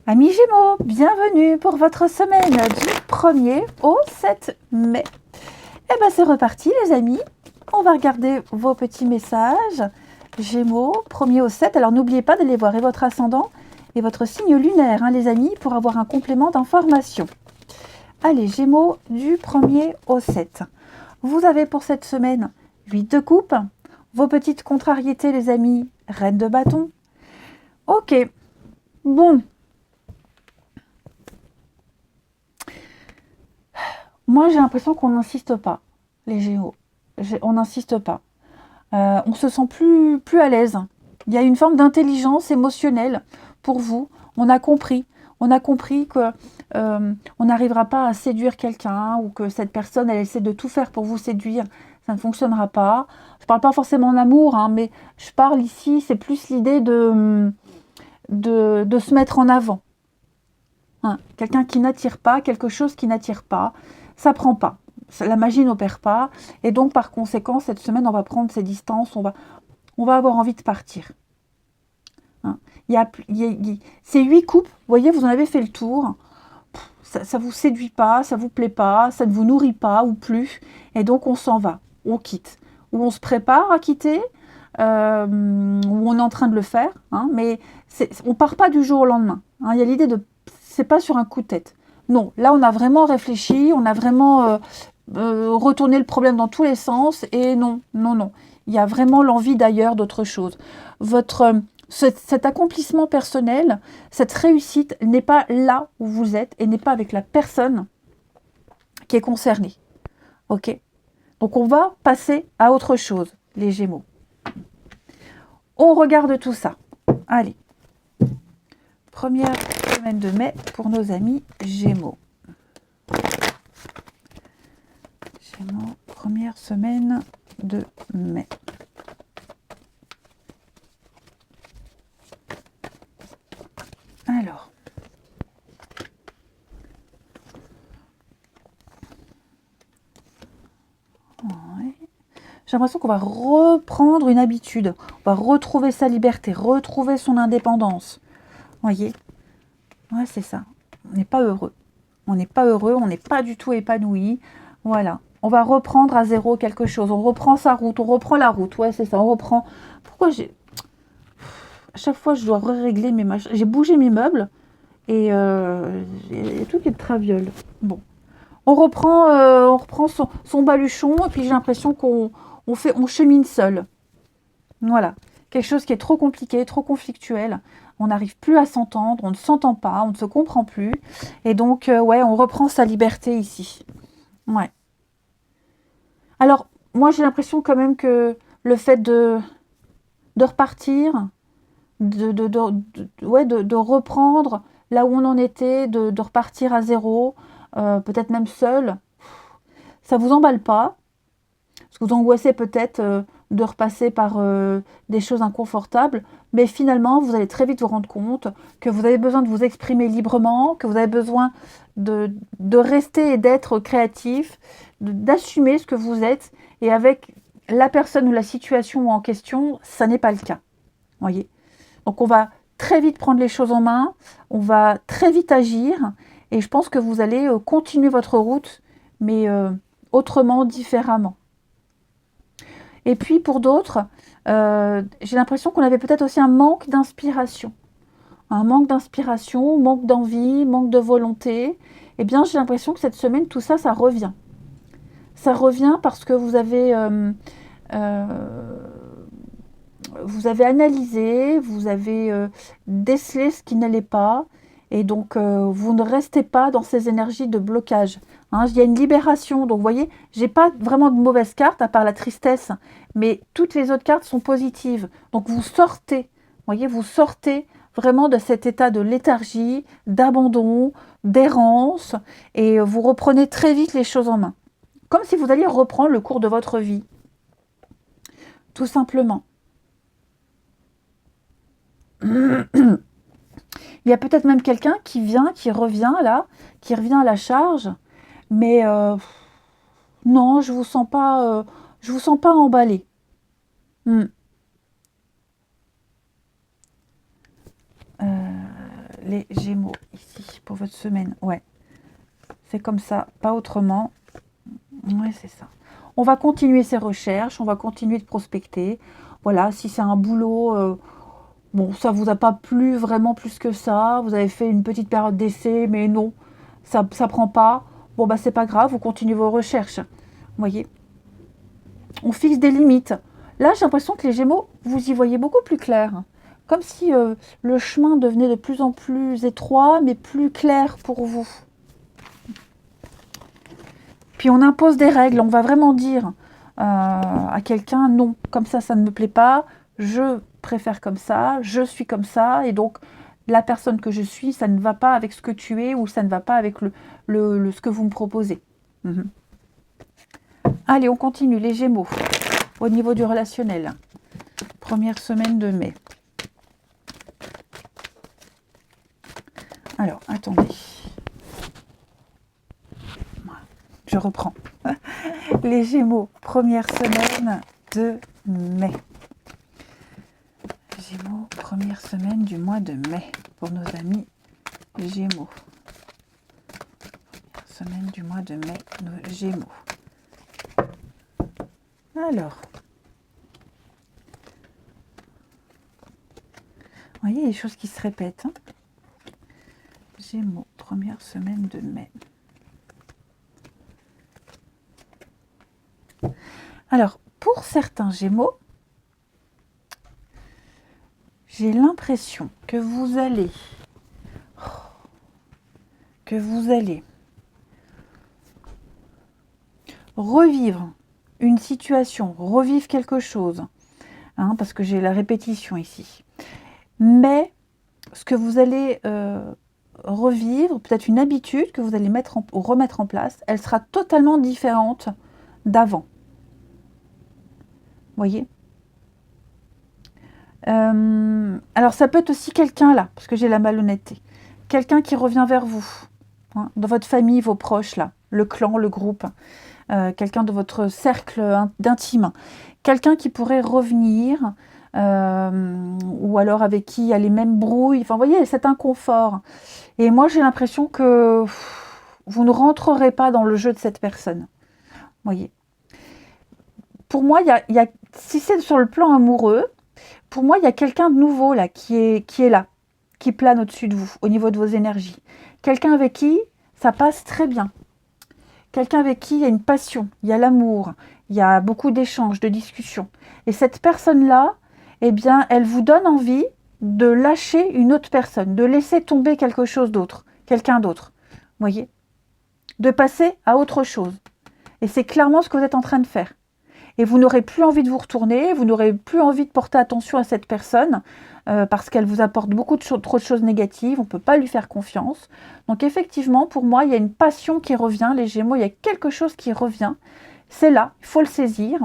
Amis Gémeaux, bienvenue pour votre semaine du 1er au 7 mai. Et bien c'est reparti les amis, on va regarder vos petits messages. Gémeaux, 1er au 7, alors n'oubliez pas d'aller voir et votre ascendant et votre signe lunaire hein, les amis, pour avoir un complément d'information. Allez Gémeaux, du 1er au 7. Vous avez pour cette semaine 8 de coupe, vos petites contrariétés les amis, reine de bâton. Ok, bon. Moi, j'ai l'impression qu'on n'insiste pas, les Gémeaux. On n'insiste pas. On se sent plus à l'aise. Il y a une forme d'intelligence émotionnelle pour vous. On a compris. On a compris que on n'arrivera pas à séduire quelqu'un ou que cette personne, elle essaie de tout faire pour vous séduire. Ça ne fonctionnera pas. Je ne parle pas forcément d'amour, hein, mais je parle ici, c'est plus l'idée de se mettre en avant. Hein, quelqu'un qui n'attire pas, quelque chose qui n'attire pas, ça prend pas. La magie n'opère pas. Et donc, par conséquent, cette semaine, on va prendre ses distances, on va avoir envie de partir. Hein, ces 8 coupes, vous voyez, vous en avez fait le tour. Ça ne vous séduit pas, ça ne vous plaît pas, ça ne vous nourrit pas ou plus. Et donc, on s'en va, on quitte. Ou on se prépare à quitter, ou on est en train de le faire. Hein, mais on ne part pas du jour au lendemain. Hein, il y a l'idée de... C'est pas sur un coup de tête. Non, là, on a vraiment réfléchi, on a vraiment retourné le problème dans tous les sens. Et non. Il y a vraiment l'envie d'ailleurs, d'autre chose. Cet accomplissement personnel, cette réussite n'est pas là où vous êtes et n'est pas avec la personne qui est concernée. Ok ? Donc, on va passer à autre chose, les Gémeaux. On regarde tout ça. Allez. Première semaine de mai pour nos amis Gémeaux. Gémeaux, première semaine de mai. Alors. Ouais. J'ai l'impression qu'on va reprendre une habitude. On va retrouver sa liberté, retrouver son indépendance. Voyez ? Ouais, c'est ça. On n'est pas heureux. On n'est pas heureux, on n'est pas du tout épanoui. Voilà. On va reprendre à zéro quelque chose. On reprend sa route, on reprend la route. Ouais, c'est ça, on reprend. Pourquoi à chaque fois, je dois régler mes machins. J'ai bougé mes meubles et il y a tout qui est de traviole. Bon. On reprend son baluchon et puis j'ai l'impression qu'on chemine seul. Voilà. Quelque chose qui est trop compliqué, trop conflictuel. On n'arrive plus à s'entendre, on ne s'entend pas, on ne se comprend plus. Et donc, ouais, on reprend sa liberté ici. Ouais. Alors, moi, j'ai l'impression quand même que le fait de repartir, de reprendre là où on en était, de repartir à zéro, peut-être même seul, ça vous emballe pas. Parce que vous angoissez peut-être de repasser par des choses inconfortables, mais finalement, vous allez très vite vous rendre compte que vous avez besoin de vous exprimer librement, que vous avez besoin de rester et d'être créatif, d'assumer ce que vous êtes, et avec la personne ou la situation en question, ça n'est pas le cas. Voyez ? Donc on va très vite prendre les choses en main, on va très vite agir, et je pense que vous allez continuer votre route, mais autrement, différemment. Et puis pour d'autres, j'ai l'impression qu'on avait peut-être aussi un manque d'inspiration. Un manque d'inspiration, manque d'envie, manque de volonté. Eh bien, j'ai l'impression que cette semaine, tout ça, ça revient. Ça revient parce que vous avez analysé, vous avez décelé ce qui n'allait pas. Et donc, vous ne restez pas dans ces énergies de blocage. Hein, il y a une libération. Donc, vous voyez, je n'ai pas vraiment de mauvaises cartes, à part la tristesse. Mais toutes les autres cartes sont positives. Donc, vous sortez. Voyez, vous sortez vraiment de cet état de léthargie, d'abandon, d'errance. Et vous reprenez très vite les choses en main. Comme si vous alliez reprendre le cours de votre vie. Tout simplement. Il y a peut-être même quelqu'un qui revient là, qui revient à la charge, mais non, je vous sens pas emballé. Hmm. les Gémeaux, ici, pour votre semaine. Ouais, c'est comme ça, pas autrement. Ouais, c'est ça. On va continuer ces recherches, on va continuer de prospecter. Voilà, si c'est un boulot, bon, ça vous a pas plu vraiment plus que ça. Vous avez fait une petite période d'essai, mais non, ça prend pas. Bon, bah c'est pas grave, vous continuez vos recherches. Vous voyez, on fixe des limites. Là, j'ai l'impression que les Gémeaux, vous y voyez beaucoup plus clair. Comme si le chemin devenait de plus en plus étroit, mais plus clair pour vous. Puis on impose des règles, on va vraiment dire à quelqu'un, non, comme ça ne me plaît pas, je préfère comme ça, je suis comme ça, et donc la personne que je suis, ça ne va pas avec ce que tu es, ou ça ne va pas avec ce que vous me proposez. Allez, on continue, les Gémeaux, au niveau du relationnel. Première semaine de mai. Alors, attendez. Je reprends. Les Gémeaux, première semaine de mai. Gémeaux, première semaine du mois de mai pour nos amis Gémeaux. Première semaine du mois de mai, nos Gémeaux. Alors, vous voyez, il y a des choses qui se répètent. Hein. Gémeaux, première semaine de mai. Alors, pour certains Gémeaux, j'ai l'impression que vous allez revivre une situation, revivre quelque chose, hein, parce que j'ai la répétition ici. Mais ce que vous allez revivre, peut-être une habitude que vous allez remettre en place, elle sera totalement différente d'avant. Vous voyez ? Alors ça peut être aussi quelqu'un là, parce que j'ai la malhonnêteté. Quelqu'un qui revient vers vous, hein, dans votre famille, vos proches là, le clan, le groupe, quelqu'un de votre cercle d'intime. Quelqu'un qui pourrait revenir, ou alors avec qui il y a les mêmes brouilles. Enfin, vous voyez, cet inconfort. Et moi, j'ai l'impression que vous ne rentrerez pas dans le jeu de cette personne. Vous voyez. Pour moi, si c'est sur le plan amoureux, pour moi, il y a quelqu'un de nouveau là qui est là, qui plane au-dessus de vous, au niveau de vos énergies. Quelqu'un avec qui ça passe très bien. Quelqu'un avec qui il y a une passion, il y a l'amour, il y a beaucoup d'échanges, de discussions. Et cette personne-là, eh bien, elle vous donne envie de lâcher une autre personne, de laisser tomber quelque chose d'autre, quelqu'un d'autre. Vous voyez ? De passer à autre chose. Et c'est clairement ce que vous êtes en train de faire. Et vous n'aurez plus envie de vous retourner, vous n'aurez plus envie de porter attention à cette personne parce qu'elle vous apporte trop de choses négatives, on ne peut pas lui faire confiance. Donc effectivement, pour moi, il y a une passion qui revient, les Gémeaux, il y a quelque chose qui revient. C'est là, il faut le saisir.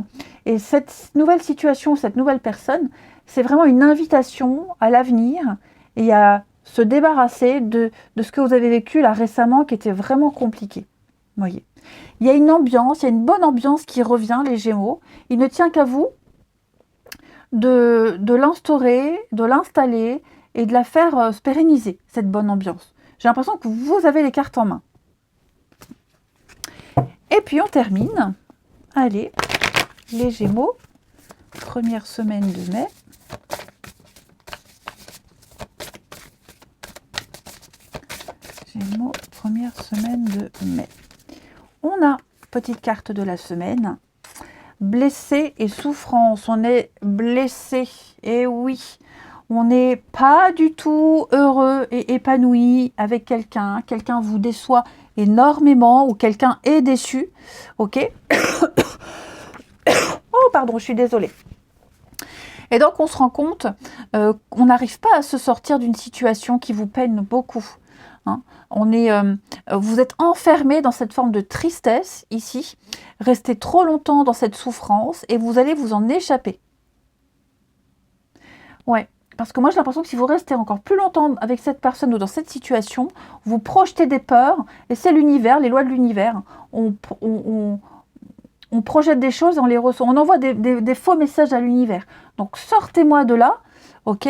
Et cette nouvelle situation, cette nouvelle personne, c'est vraiment une invitation à l'avenir et à se débarrasser de ce que vous avez vécu là récemment qui était vraiment compliqué. Vous voyez. Il y a une ambiance, il y a une bonne ambiance qui revient, les Gémeaux. Il ne tient qu'à vous de l'instaurer, de l'installer et de la faire se pérenniser, cette bonne ambiance. J'ai l'impression que vous avez les cartes en main. Et puis on termine. Allez, les Gémeaux, première semaine de mai. Gémeaux, première semaine de mai. On a, petite carte de la semaine, blessé et souffrance. On est blessé, et oui, on n'est pas du tout heureux et épanoui avec quelqu'un. Quelqu'un vous déçoit énormément ou quelqu'un est déçu, ok. Oh, pardon, je suis désolée. Et donc, on se rend compte qu'on n'arrive pas à se sortir d'une situation qui vous peine beaucoup. Hein. Vous êtes enfermé dans cette forme de tristesse ici, restez trop longtemps dans cette souffrance et vous allez vous en échapper. Ouais, parce que moi j'ai l'impression que si vous restez encore plus longtemps avec cette personne ou dans cette situation, vous projetez des peurs et c'est l'univers, les lois de l'univers. On projette des choses et on les reçoit. On envoie des faux messages à l'univers. Donc sortez-moi de là, ok ?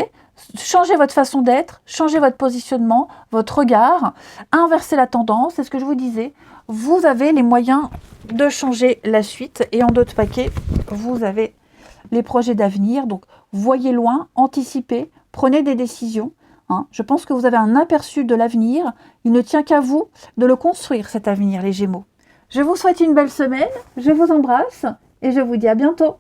Changez votre façon d'être, changez votre positionnement, votre regard, inversez la tendance, c'est ce que je vous disais. Vous avez les moyens de changer la suite et en d'autres paquets, vous avez les projets d'avenir. Donc, voyez loin, anticipez, prenez des décisions. Hein. Je pense que vous avez un aperçu de l'avenir. Il ne tient qu'à vous de le construire, cet avenir, les Gémeaux. Je vous souhaite une belle semaine, je vous embrasse et je vous dis à bientôt.